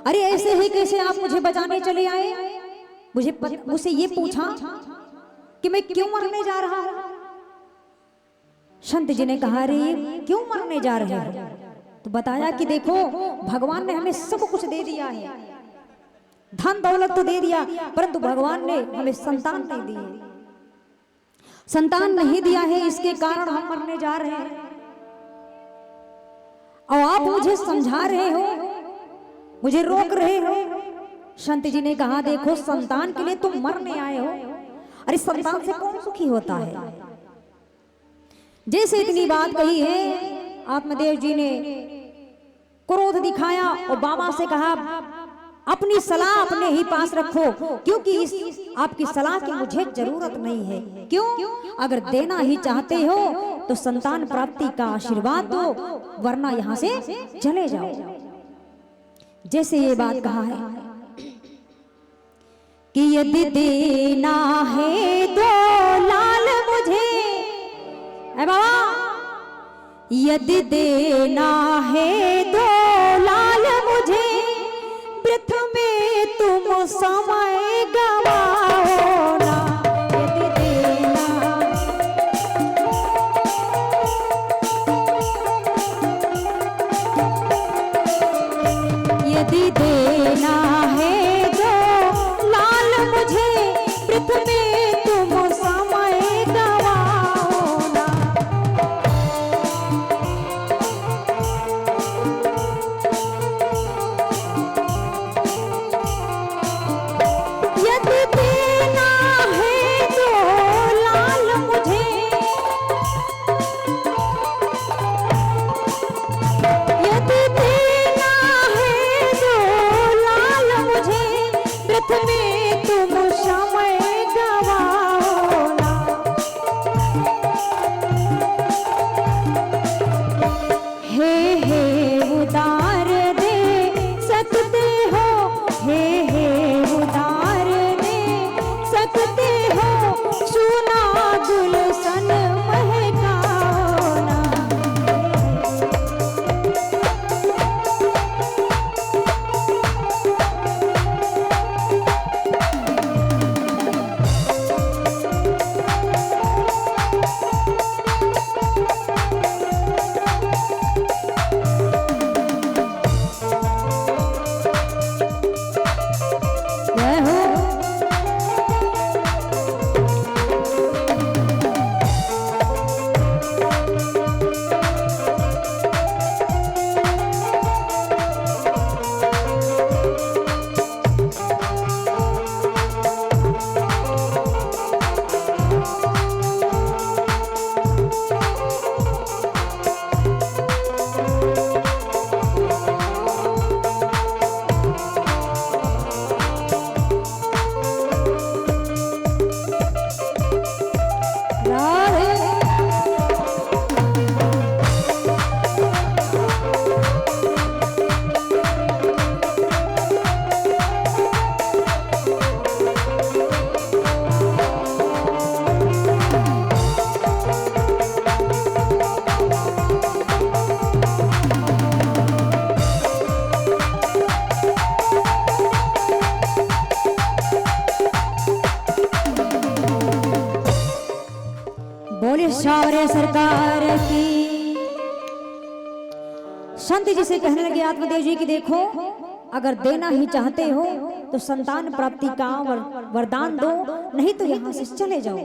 अरे ऐसे ही कैसे आप मुझे बचाने चले आए? मुझसे ये पूछा कि मैं क्यों मरने जा रहा हूं। संत जी ने कहा, अरे क्यों मरने जा रहे हो? तो बताया कि देखो, भगवान ने हमें सब कुछ दे दिया है, धन दौलत तो दे दिया, परंतु भगवान ने हमें संतान नहीं दी। संतान नहीं दिया है, इसके कारण हम मरने जा रहे हैं। और आप मुझे समझा रहे हो, मुझे रोक रहे हो। संत जी ने कहा, देखो संतान के लिए तुम मरने आए हो, अरे संतान से कौन सुखी होता है? जैसे इतनी बात कही है, आत्मदेव जी ने क्रोध दिखाया और बाबा से कहा, अपनी सलाह अपने ही पास रखो, क्योंकि इस आपकी सलाह की मुझे जरूरत नहीं है। क्यों? अगर देना ही चाहते हो तो संतान प्राप्ति का आशीर्वाद दो, वरना यहां से चले जाओ। जैसे ये बात कहा है कि यदि देना है दो लाल मुझे, ऐ बाबा, यदि देना है दो लाल मुझे, वृथ में तुम समय गवाओ ना। यदि देना, यदि देना है दो लाल मुझे, वृथ में तुम समय गवाओ ना। यदि देना है दो लाल मुझे, यदि देना है दो लाल मुझे, वृथ में तुम समय गवाओ ना। हे उदार दे सकते हो, हे उदार दे सकते हो, सुना गुलशन महकाओ ना। जय हो। राधे। बोले शौर्य सरकार की। संत जी से कहने लगे आत्मदेव जी कि देखो, अगर देना ही चाहते हो तो संतान प्राप्ति का वरदान दो, नहीं तो यहां से चले जाओ।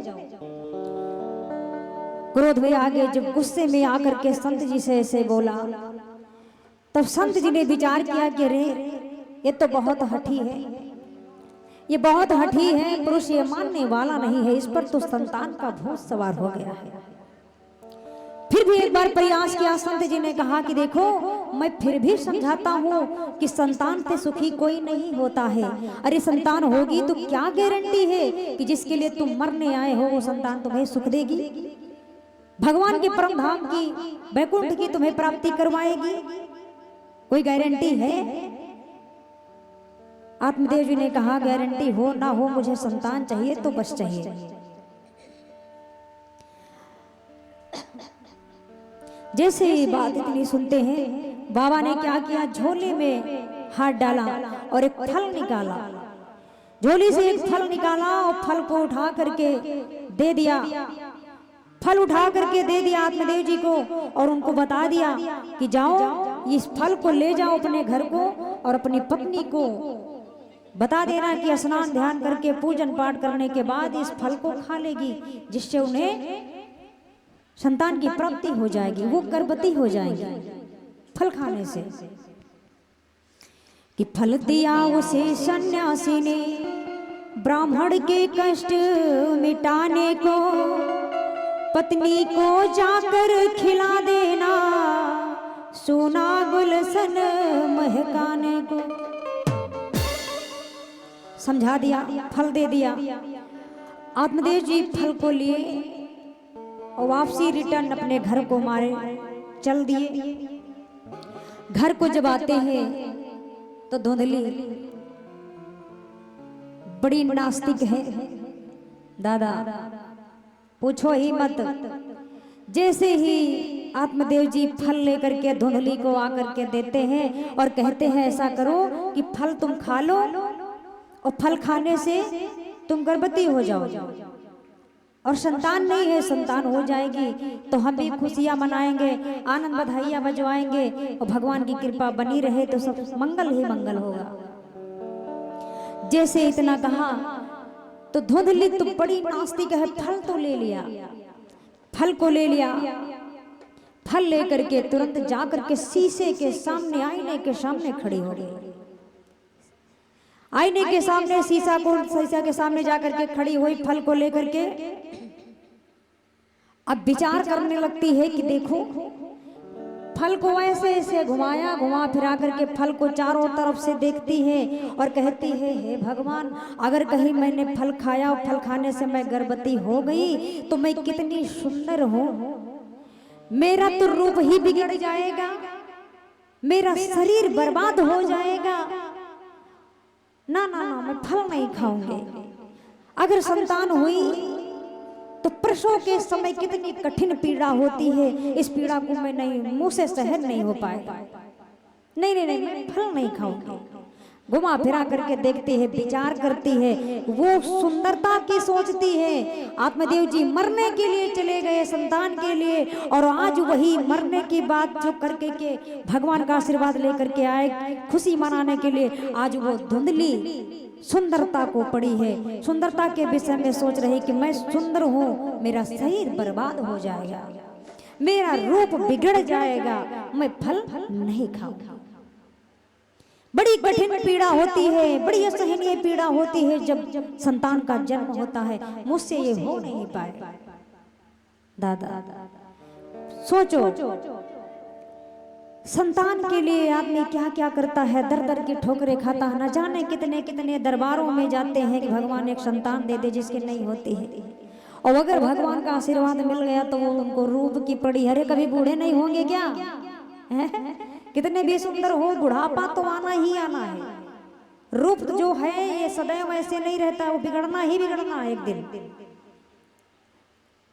क्रोध में आगे जब गुस्से में आकर के संत जी से ऐसे बोला, तब संत जी ने विचार किया कि अरे ये तो बहुत हठी है, ये बहुत हठी है, पुरुष ये मानने वाला नहीं है, इस पर तो संतान का भूत सवार हो गया है। फिर भी एक बार प्रयास किया। संत जी ने कहा कि देखो, मैं फिर भी समझाता हूँ कि संतान से सुखी कोई नहीं होता है। अरे संतान होगी तो क्या गारंटी है कि जिसके लिए तुम मरने आए हो वो संतान तुम्हें सुख देगी, भगवान के परम धाम की, वैकुंठ की तुम्हें प्राप्ति करवाएगी? कोई गारंटी है? आत्मदेव जी ने कहा, गारंटी हो ना हो, मुझे संतान चाहिए तो बस चाहिए। जैसे बात इतनी सुनते हैं, बाबा ने क्या किया, झोले में हाथ डाला और एक फल निकाला, झोली से एक फल निकाला और फल को उठा करके दे दिया, फल उठा करके दे दिया आत्मदेव जी को और उनको बता दिया कि जाओ इस फल को ले जाओ अपने घर को और अपनी पत्नी को बता देना कि स्नान ध्यान करके पूजन पाठ करने के बाद इस फल को खा लेगी, जिससे उन्हें संतान की प्राप्ति हो जाएगी, वो गर्भवती हो जाएगी फल खाने से। कि फल दिया उसे सन्यासी ने ब्राह्मण के कष्ट मिटाने को, पत्नी को जाकर खिला देना सोना गुलशन महकाने को। समझा दिया, फल दे दिया। आत्मदेव जी फल को लिए और वापसी रिटर्न अपने घर को मारे चल दिए। घर को जब आते हैं तो धुंधली बड़ी नास्तिक है दादा, पूछो ही मत। जैसे ही आत्मदेव जी फल लेकर के धुंधली को आकर के देते हैं और कहते हैं ऐसा करो कि फल तुम खा लो और फल खाने से तुम गर्भवती हो जाओ और संतान नहीं है संतान हो जाएगी, तो हम भी खुशियां मनाएंगे, आनंद बधाइयां बजवाएंगे और भगवान की कृपा बनी रहे तो सब मंगल ही मंगल होगा। जैसे इतना कहा तो धुंधली तो बड़ी नास्तिक है, फल तो ले लिया, फल को ले लिया, फल लेकर के तुरंत जाकर के शीशे के सामने आईने के सामने खड़ी हो गई। आईने के सामने शीशा के सामने जाकर के खड़ी हुई फल को लेकर के अब विचार करने लगती है कि देखो फल को ऐसे ऐसे घुमाया घुमा फिरा करके फल को चारों तरफ से देखती है और कहती है हे भगवान, अगर कहीं मैंने फल खाया और फल खाने से मैं गर्भवती हो गई तो मैं कितनी सुंदर हूँ, मेरा तो रूप ही बिगड़ जाएगा, मेरा शरीर बर्बाद हो जाएगा। ना ना ना, मैं फल नहीं खाऊंगी। अगर संतान हुई तो प्रसव के समय कितनी कठिन पीड़ा होती है, इस पीड़ा को मैं नहीं, मुंह से सहन नहीं हो पाएगा। नहीं नहीं नहीं, मैं फल नहीं खाऊंगी। घुमा फिरा करके देखती है, विचार करती है, वो सुंदरता की सोचती है। आत्मदेव जी मरने के लिए चले गए संतान के लिए और आज वही मरने की बात जो करके के भगवान का आशीर्वाद लेकर के आए खुशी मनाने के लिए, आज वो धुंधली सुंदरता को पड़ी है, सुंदरता के विषय में सोच रही कि मैं सुंदर हूँ, मेरा शरीर बर्बाद हो जाएगा, मेरा रूप बिगड़ जाएगा, मैं फल नहीं खाऊंगा। बड़ी कठिन पीड़ा होती है, बड़ी असहनीय पीड़ा होती है जब संतान का जन्म होता है। मुझसे ये हो नहीं पाए दादा। सोचो संतान के लिए आदमी क्या क्या करता है, दर दर की ठोकरें खाता है, न जाने कितने कितने दरबारों में जाते हैं कि भगवान एक संतान दे दे जिसके नहीं होती है। और अगर भगवान का आशीर्वाद मिल गया तो वो उनको रूप की पड़ी, अरे कभी बूढ़े नहीं होंगे क्या? कितने भी सुंदर हो, बुढ़ापा तो आना ही आना है। रूप जो है ये सदैव ऐसे नहीं रहता, वो बिगड़ना ही बिगड़ना है एक दिन।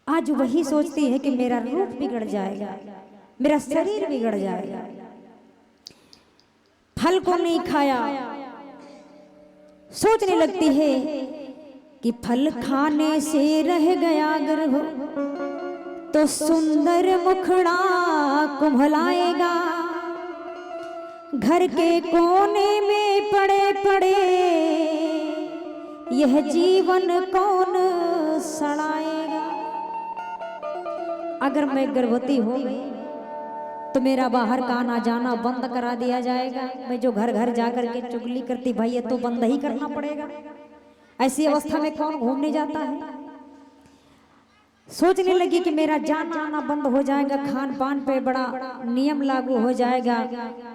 आज वही सोचती है कि मेरा रूप बिगड़ जाएगा, मेरा शरीर बिगड़ जाएगा। फल को नहीं खाया, सोचने लगती है कि फल खाने से रह गया गर्भ तो सुंदर मुखड़ा कुम्हलाएगा, घर के कोने में पड़े पड़े यह जीवन कौन सड़ाएगा। अगर मैं गर्भवती हो गई तो मेरा बाहर का आना जाना बंद करा दिया जाएगा। मैं जो घर घर जाकर के चुगली करती भाई ये तो बंद ही करना पड़ेगा। ऐसी अवस्था में कौन घूमने जाता है। सोचने लगी कि मेरा जाना आना बंद हो जाएगा, खान पान पे बड़ा नियम लागू हो जाएगा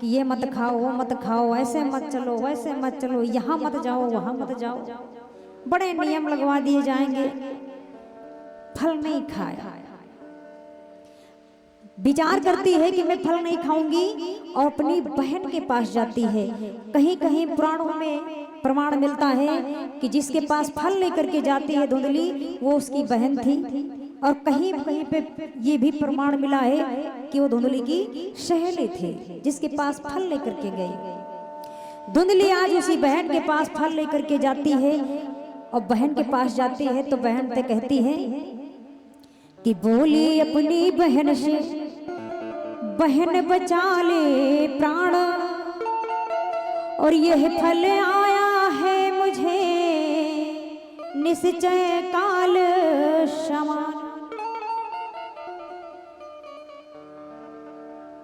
कि ये मत खाओ वो मत खाओ, ऐसे मत चलो वैसे मत चलो, यहाँ मत जाओ वहाँ मत जाओ, बड़े नियम लगवा दिए जाएंगे। फल नहीं खाया, विचार करती है कि मैं फल नहीं खाऊंगी और अपनी बहन के पास जाती है। कहीं कहीं पुराणों में प्रमाण मिलता है कि जिसके पास फल लेकर के जाती है धुंधली वो उसकी बहन थी, और कहीं कहीं पे ये भी प्रमाण मिला है कि वो धुंधली की सहेली थी जिसके पास फल लेकर के गई। धुंधली आज उसी बहन के पास फल लेकर के जाती है और बहन के पास जाती है तो बहन से कहती है कि बोली अपनी बहन से, बहन बचा ले प्राण, और यह फल आया है मुझे निश्चय काल समान,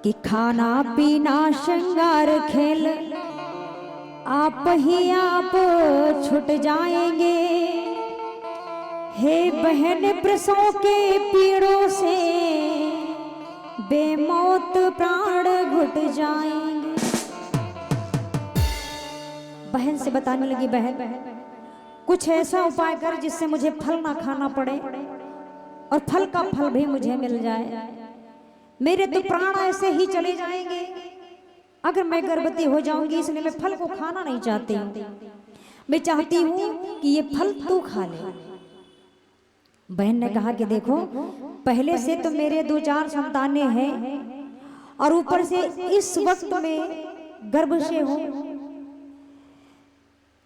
कि खाना पीना श्रृंगार खेल आप ही आप छूट जाएंगे, हे बहन प्रसव के पीड़ों से बेमौत प्राण घुट जाएंगे। बहन से बताने लगी, बहन कुछ ऐसा उपाय कर जिससे मुझे फल ना खाना पड़े और फल का फल भी मुझे मिल जाए। मेरे तो प्राण ऐसे ही चले जाएंगे अगर मैं गर्भवती हो जाऊंगी, इसलिए मैं फल को खाना नहीं चाहती हूँ। मैं चाहती हूँ कि ये फल तू खा ले। बहन ने कहा कि देखो, पहले से तो मेरे 2-4 संतानें हैं और ऊपर से इस वक्त में गर्भ से हूँ,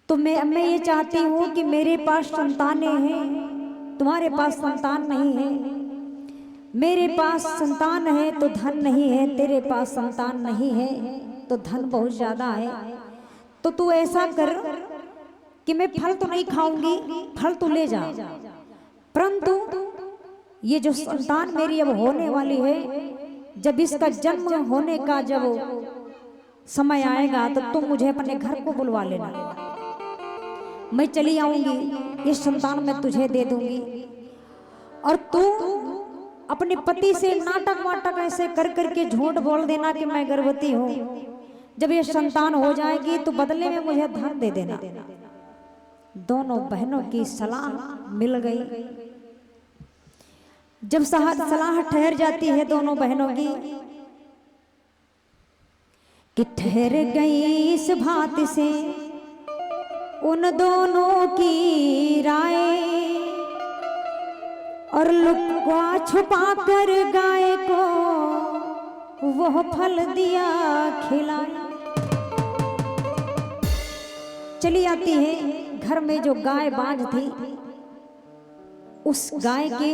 तो मैं ये चाहती हूँ कि मेरे पास संतानें हैं, तुम्हारे पास संतान नहीं है। मेरे पास संतान है तो धन नहीं है, तेरे पास संतान नहीं है तो धन बहुत ज्यादा है। तो तू ऐसा कर कि मैं फल तो नहीं खाऊंगी, फल तू ले जा, परंतु ये जो संतान मेरी अब होने वाली है, जब इसका जन्म होने का जब समय आएगा तो तुम मुझे अपने घर को बुलवा लेना। मैं चली आऊंगी, ये संतान मैं तुझे दे दूंगी और तू अपने पति से नाटक वाटक ऐसे कर करके झूठ बोल देना कि मैं गर्भवती हूँ। जब ये संतान हो जाएगी तो बदले में मुझे धन दे देना। दोनों बहनों की सलाह मिल गई। जब सलाह ठहर जाती है दोनों बहनों की कि ठहर गई इस बात से उन दोनों की राय, और लुका छुपा कर गाय को वह फल दिया खिलाया। चली आती है घर में जो गाय बांझ थी, उस गाय के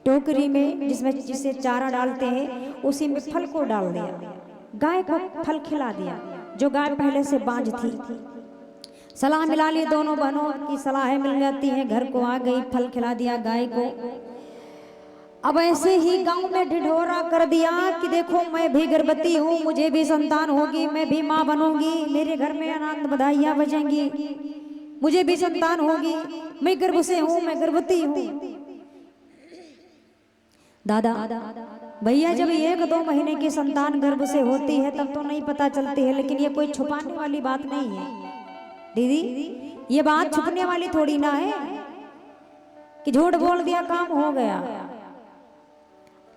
टोकरी में जिसे चारा डालते हैं उसी में फल को डाल दिया, गाय को फल खिला दिया। जो गाय पहले से बांझ थी, सलाह मिला ली, दोनों बहनों की सलाहें मिल जाती हैं, घर को आ गई, फल खिला दिया गाय को। अब ऐसे ही गांव में ढिढोरा कर दिया कि देखो मैं भी गर्भवती हूँ, मुझे भी संतान होगी, मैं भी माँ बनूंगी, मेरे घर में आनंद बधाइयाँ बजेंगी, मुझे भी संतान होगी, मैं गर्भ से हूँ, मैं गर्भवती हूँ। दादा भैया, जब 1-2 महीने की संतान गर्भ से होती है तब तो नहीं पता चलती है, लेकिन ये कोई छुपाने वाली बात नहीं है दीदी। ये बात छुपने वाली थोड़ी ना है कि झूठ बोल दिया काम हो गया।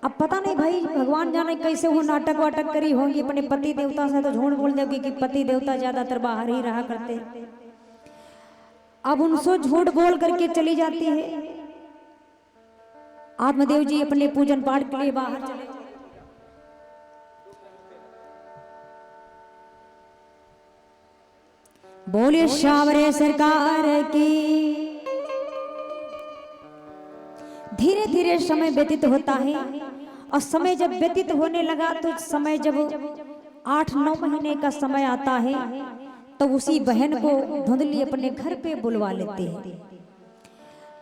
अब पता नहीं भाई, भगवान जाने कैसे वो नाटक वाटक करी होंगी अपने पति देवता से, तो झूठ बोल देगी कि पति देवता ज्यादातर बाहर ही रहा करते। अब उनसे झूठ बोल करके चली जाती है। आत्मदेव जी अपने पूजन पाठ के लिए बाहर चले। बोले शावरे सरकार की। धीरे धीरे समय व्यतीत होता है और समय जब व्यतीत होने लगा तो समय जब 8-9 महीने का समय आता है तो उसी बहन को धुंधली अपने घर पे बुलवा लेते हैं।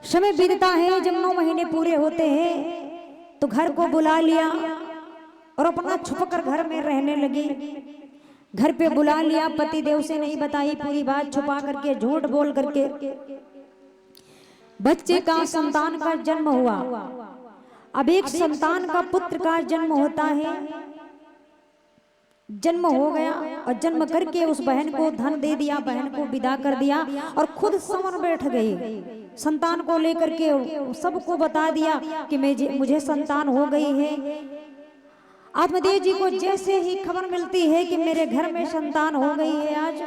समय बीतता है, जब 9 महीने पूरे होते हैं तो घर को बुला लिया और अपना छुपकर घर में रहने लगी। घर पे बुला लिया, पति देव से नहीं बताई पूरी बात, छुपा करके झूठ बोल करके बच्चे का संतान का जन्म हुआ। अब एक संतान का पुत्र का जन्म होता है, जन्म हो गया और जन्म करके उस बहन को धन दे दिया, बहन को विदा कर दिया और खुद समन बैठ गई। संतान को लेकर के सबको बता दिया कि मुझे संतान हो गई है। आत्मदेव जी को जैसे ही खबर मिलती है कि मेरे घर में संतान हो गई है, आज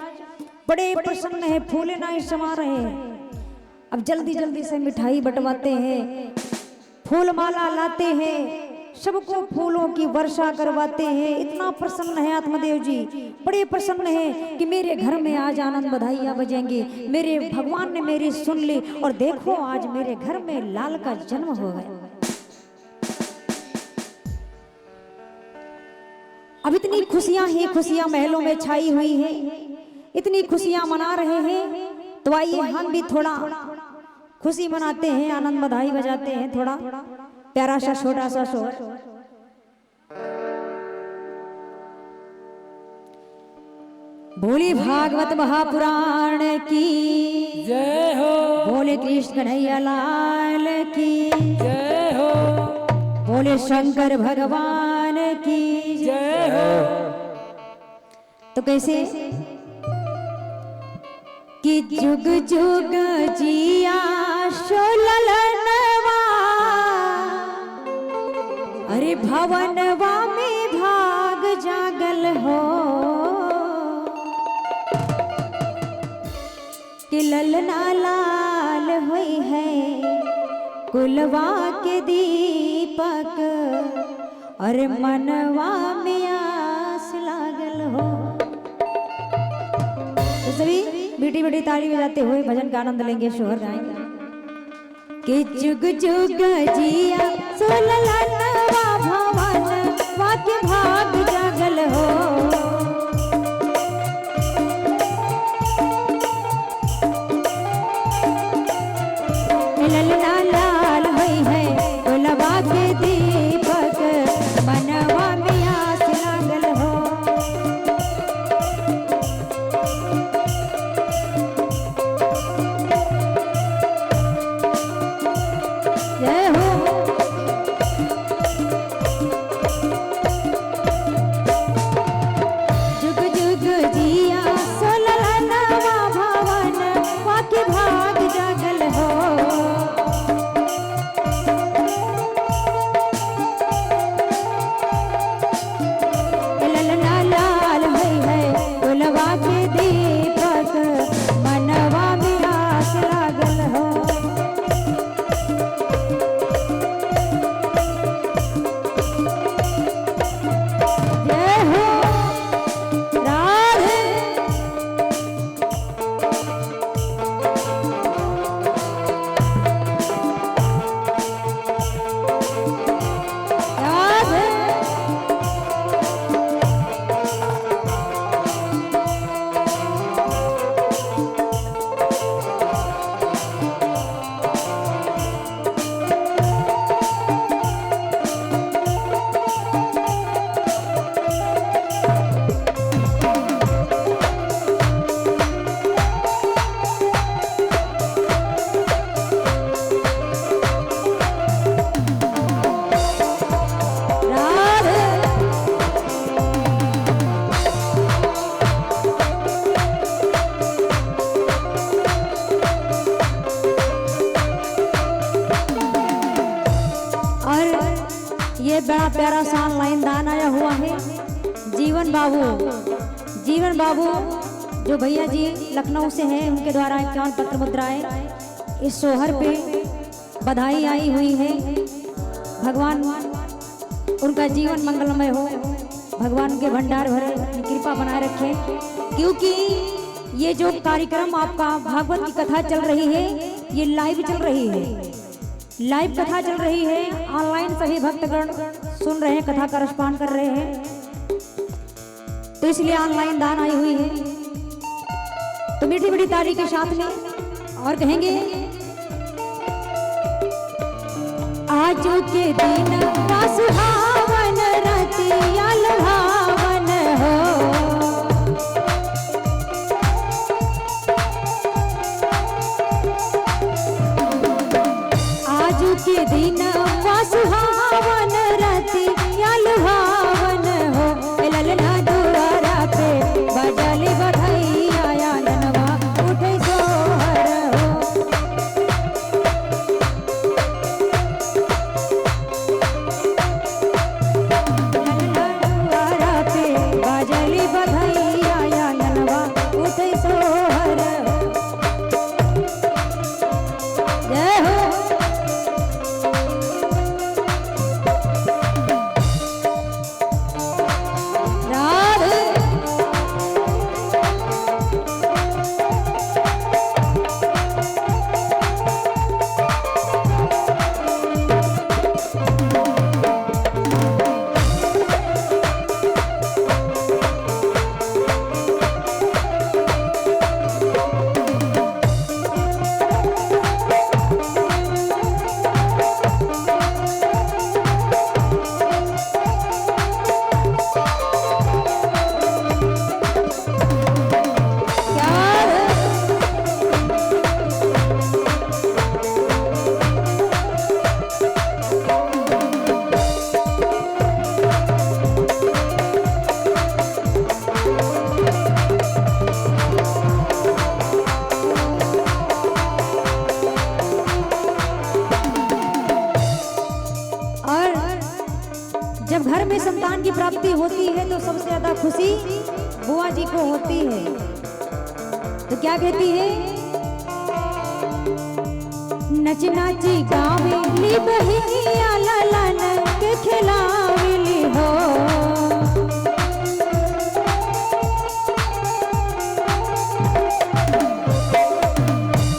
बड़े प्रसन्न है, फूले ना समा रहे हैं। अब जल्दी जल्दी से मिठाई बंटवाते हैं, फूल माला लाते हैं, सबको फूलों की वर्षा करवाते हैं। इतना प्रसन्न है आत्मदेव जी, बड़े प्रसन्न है कि मेरे घर में आज आनंद बधाइयाँ बजेंगे। मेरे भगवान ने मेरी सुन ली और देखो आज मेरे घर में लाल का जन्म हो गया। अब इतनी खुशियां ही खुशियां महलों में छाई हुई है, इतनी खुशियां मना रहे हैं। तो आइए हम भी थोड़ा खुशी मनाते हैं, आनंद बधाई बजाते हैं। थोड़ा प्यारा सा छोटा सा शोर। बोले भागवत महापुराण की जय हो, बोले कृष्ण कन्हैया लाल की जय हो, बोले शंकर भगवान की जय हो। तो कैसे कि जुग जुग जिया शोललनवा, अरे भवनवा में भाग जागल हो कि ललना लाल हुई है कुलवा के दीपक, अरे मनवा में आस लागल हो। तो सभी बेटी बेटी ताली बजाते हुए भजन का आनंद लेंगे, शोहर गाएंगे कि जुग जुग जिया सोललनवा भवन वाके भाग जागल हो। ललना लाल हुई है कुलवा के दीपक, मनवा में आस लागल हो। जय हो। जुग जुग जिया सोललनवा भवन वाके भाग जागल हो। ललना लाल हुई है कुलवा के दीपक, मनवा में आस लागल हो। जय हो राधे। राधे। राधे। और ये बड़ा प्यारा सा लाइन दान आया हुआ है जीवन बाबू। जीवन बाबू जो भैया जी लखनऊ से हैं, उनके द्वारा 51 पत्र मुद्राएं इस सोहर पे बधाई आई हुई है। भगवान उनका जीवन मंगलमय हो, भगवान के भंडार भरे, अपनी कृपा बनाए रखे। क्योंकि ये जो कार्यक्रम आपका भागवत की कथा चल रही है, ये लाइव चल रही है, लाइव कथा चल रही है। ऑनलाइन सभी भक्तगण सुन रहे हैं, कथा का रसपान कर रहे हैं, तो इसलिए ऑनलाइन दान आई हुई है। तो मीठी मीठी ताली के साथ में और कहेंगे आज के दिन का सुहावन रतिया लुभावन हो। आज के दिन का सुहावन रतिया लुभावन हो। ललना दुआरा पे बजली बधैया आंगनवा उठे सोहर हो। ललना की प्राप्ति होती है तो सबसे ज्यादा खुशी बुआ जी को होती है। तो क्या कहती है? नच नाची गावेली बहिनिया ललन के खिलावेली हो।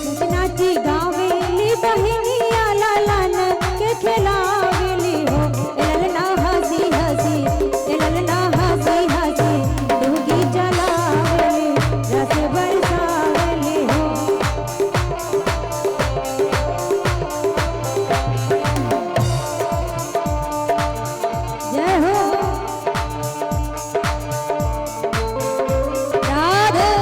नच नाची गावेली बहिनिया ललन के खिलावेली हो। ललना हंसी हंसी ललना हंसी हंसी डुबकी चलावेली रस बरसावेली हो। जय हो राधे।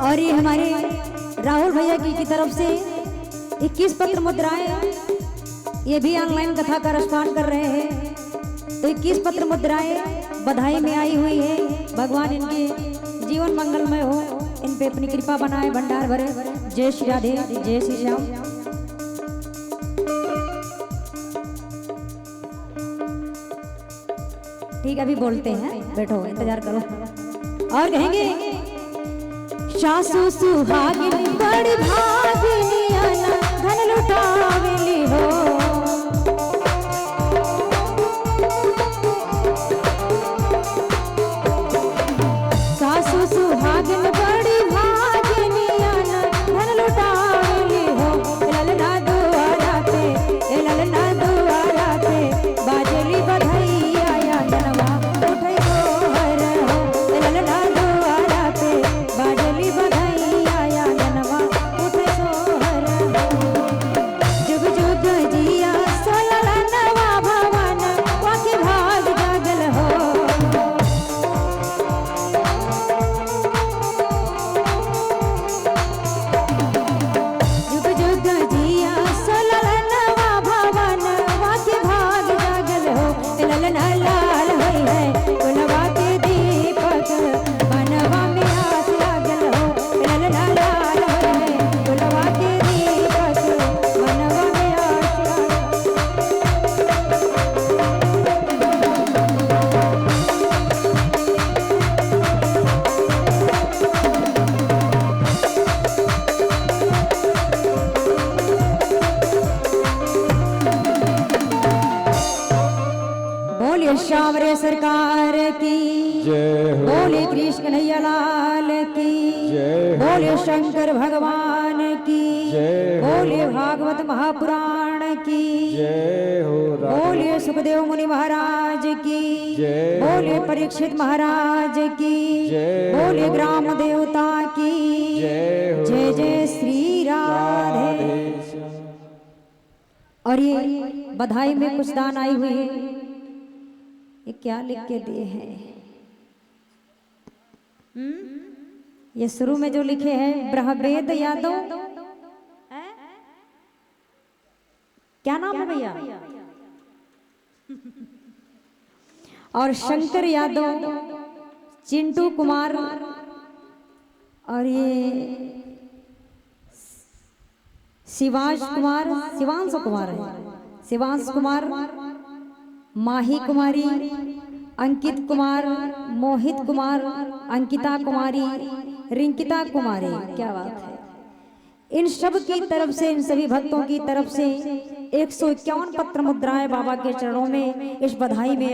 और ये हमारे राहुल भैया की तरफ से 21 पत्र मुद्राएं, ये भी ऑनलाइन कथा का रसपान कर रहे हैं। तो 21 पत्र मुद्राएं बधाई में आई हुई है। भगवान इनके जीवन मंगलमय हो, इन पे अपनी कृपा बनाए, भंडार भरे। जय श्री राधे, जय श्री श्याम। ठीक है, अभी बोलते हैं, बैठो इंतजार करो। और कहेंगे सासु सुहागिन बड़ी भागिनिया धन लुटावेली हो। सासु सुहागिन बड़ी भागिनिया धन लुटावेली हो। ललना दुआरा पे ललना दुआरा पे बाजली बधैया या जनवा उठै गोहर हो। ललना दुआरा पे बाजली बधैया या जनवा उठै सोहर हो। जुग जुग जिया सोललनवा भवन वाके भाग जागल हो। जुग जुग जिया सोललनवा भवन वाके भाग जागल हो। ललना लाल होई है कुलवा के दीपक बनवा में आस लागल हो। ललना लाल होई है कुलवा के दीपक बनवा में आस लागल। बोलिए श्यामरे सरकार की जय हो। बोले कृष्ण कन्हैया लाल की जय हो। बोले शंकर भगवान की जय हो। बोले भागवत महापुराण की जय हो राधे। बोले सुखदेव मुनि महाराज की जय हो। बोले परीक्षित महाराज की जय हो। बोले ग्राम देवता की जय हो। जय जय श्री राधे। राधे श्याम। और ये बधाई में कुछ दान आई हुई है। ये क्या लिख के दिए हैं? ये शुरू में जो लिखे हैं ब्रह्मवेद यादव, क्या नाम है भैया? और शंकर यादव, चिंटू कुमार, और ये शिवांश कुमार है, शिवांश कुमार, माही कुमारी, अंकित कुमार, मोहित कुमार, अंकिता कुमारी, रिंकिता कुमारी। क्या बात है! इन सब की तरफ से, इन सभी भक्तों की तरफ से 151 पत्र मुद्राएं बाबा के चरणों में इस बधाई में